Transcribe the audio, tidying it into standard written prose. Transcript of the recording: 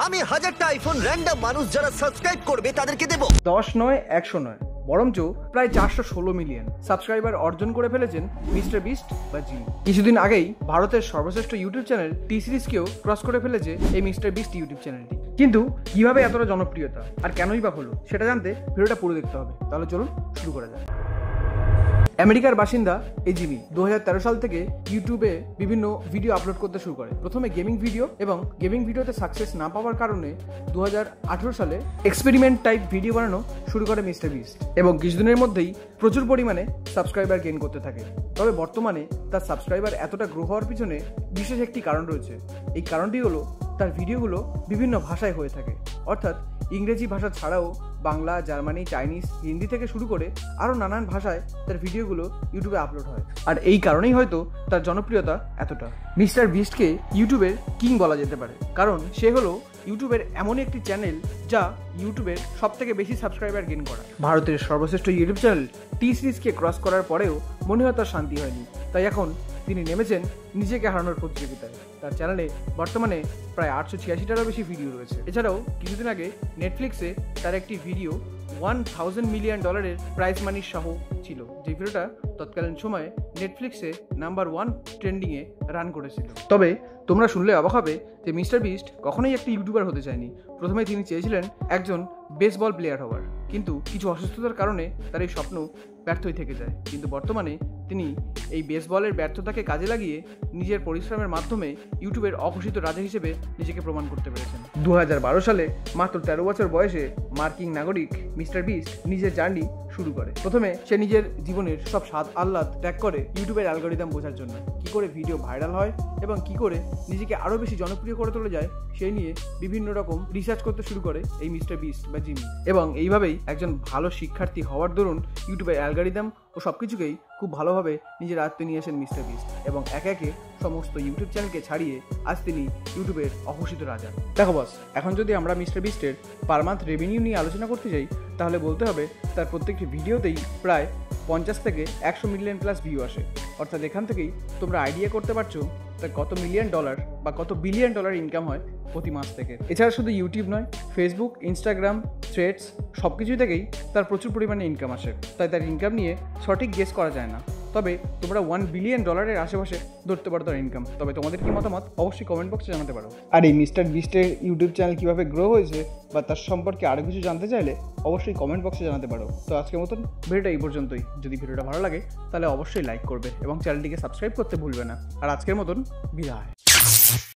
আমি 1000টা iPhone random মানুষ যারা সাবস্ক্রাইব করবে তাদেরকে দেব। 10 নয় 100 নয় বরঞ্চ প্রায় 416 মিলিয়ন সাবস্ক্রাইবার অর্জন করে ফেলেছেন মিস্টার বিস্ট বা জিমি। কিছুদিন আগেই ভারতের সর্বশ্রেষ্ঠ ইউটিউব চ্যানেল টি সিরিজকেও ক্রস করে ফেলেছে এই মিস্টার বিস্ট ইউটিউব চ্যানেলটি। কিন্তু কিভাবে এতটা জনপ্রিয়তা আর কেনই বা হলো সেটা জানতে ভিডিওটা পুরো দেখতে হবে। তাহলে চলুন শুরু করা যাক। আমেরিকার বাসিন্দা এই জিমি 2013 সাল থেকে ইউটিউবে বিভিন্ন ভিডিও আপলোড করতে শুরু করে। প্রথমে গেমিং ভিডিও, এবং গেমিং ভিডিওতে সাকসেস না পাওয়ার কারণে 2018 সালে এক্সপেরিমেন্ট টাইপ ভিডিও বানানো শুরু করে মিস্টার বিস্ট, এবং কিছুদিনের মধ্যেই প্রচুর পরিমাণে সাবস্ক্রাইবার গেইন করতে থাকে। তবে বর্তমানে তার সাবস্ক্রাইবার এতটা গ্রো হওয়ার পিছনে বিশেষ একটি কারণ রয়েছে। এই কারণটি হলো তার ভিডিওগুলো বিভিন্ন ভাষায় হয়ে থাকে, অর্থাৎ ইংরেজি ভাষা ছাড়াও বাংলা, জার্মানি, চাইনিজ, হিন্দি থেকে শুরু করে আরও নানান ভাষায় তার ভিডিওগুলো ইউটিউবে আপলোড হয়। আর এই কারণেই হয়তো তার জনপ্রিয়তা এতটা। মিস্টার বিস্টকে ইউটিউবের কিং বলা যেতে পারে, কারণ সে হলো ইউটিউবের এমন একটি চ্যানেল যা ইউটিউবের সব থেকে বেশি সাবস্ক্রাইবার গেইন করা। ভারতের সর্বশ্রেষ্ঠ ইউটিউব চ্যানেল টি সিরিজকে ক্রস করার পরেও মনে হয় তার শান্তি হয়নি, তাই এখন তিনি নেমেছেন নিজেকে হারানোর প্রতিযোগিতায়। তার চ্যানেলে বর্তমানে প্রায় 886টারও বেশি ভিডিও রয়েছে। এছাড়াও কিছুদিন আগে নেটফ্লিক্সে তার একটি ভিডিও $1000 মিলিয়ন প্রাইজ মানি সহ ছিল, যে ভিডিওটা তৎকালীন সময়ে নেটফ্লিক্সে নাম্বার 1 ট্রেন্ডিংয়ে রান করেছিল। তবে তোমরা শুনলে অবাক হবে যে মিস্টার বিস্ট কখনোই একটি ইউটিউবার হতে চায়নি। প্রথমে তিনি চেয়েছিলেন একজন বেসবল প্লেয়ার হওয়ার, কিন্তু কিছু অসুস্থতার কারণে তার এই স্বপ্ন ব্যর্থই থেকে যায়। কিন্তু বর্তমানে তিনি এই বেসবলের ব্যর্থতাকে কাজে লাগিয়ে নিজের পরিশ্রমের মাধ্যমে ইউটিউবের অঘোষিত রাজা হিসেবে নিজেকে প্রমাণ করতে পেরেছেন। 2012 সালে মাত্র 13 বছর বয়সে মার্কিন নাগরিক মিস্টার বিস্ট নিজের জার্নি শুরু করে। প্রথমে সে নিজের জীবনের সব স্বাদ আহ্লাদ ত্যাগ করে ইউটিউবের অ্যালগরিদম বোঝার জন্য, কি করে ভিডিও ভাইরাল হয় এবং কি করে নিজেকে আরও বেশি জনপ্রিয় করে তোলা যায় সেই নিয়ে বিভিন্ন রকম রিসার্চ করতে শুরু করে এই মিস্টার বিস্ট বা জিমি। এবং এইভাবেই একজন ভালো শিক্ষার্থী হওয়ার দরুন ইউটিউবের অ্যালগরিদম ও সব কিছুকেই খুব ভালোভাবে নিজের আয়ত্তে নিয়ে আসেন মিস্টার বিস্ট, এবং একে একে সমস্ত ইউটিউব চ্যানেলকে ছাড়িয়ে আজ তিনি ইউটিউবের অঘোষিত রাজা। দেখো বস, এখন যদি আমরা মিস্টার বিস্টের পার মান্থ রেভিনিউ নিয়ে আলোচনা করতে যাই, তাহলে বলতে হবে তার প্রত্যেকটি ভিডিওতেই প্রায় 50 থেকে 100 মিলিয়ন প্লাস ভিউ আসে। অর্থাৎ এখান থেকেই তোমরা আইডিয়া করতে পারছো তার কত মিলিয়ন ডলার বা কত বিলিয়ন ডলার ইনকাম হয় প্রতি মাস থেকে। এছাড়া শুধু ইউটিউব নয়, ফেসবুক, ইনস্টাগ্রাম, থ্রেডস সব কিছু থেকেই তার প্রচুর পরিমাণে ইনকাম আসে। তাই তার ইনকাম নিয়ে সঠিক গেস করা যায় না, তবে তোমরা $1 বিলিয়ন আশেপাশে ধরতে পারো তার ইনকাম। তবে তোমাদের কি মতামত অবশ্যই কমেন্ট বক্সে জানাতে পারো। আর এই মিস্টার বিস্টের ইউটিউব চ্যানেল কীভাবে গ্রো হয়েছে বা তার সম্পর্কে আরও কিছু জানতে চাইলে অবশ্যই কমেন্ট বক্সে জানাতে পারো। তো আজকের মতন ভিডিওটা এই পর্যন্তই। যদি ভিডিওটা ভালো লাগে তাহলে অবশ্যই লাইক করবে এবং চ্যানেলটিকে সাবস্ক্রাইব করতে ভুলবে না। আর আজকের মতন বিদায়।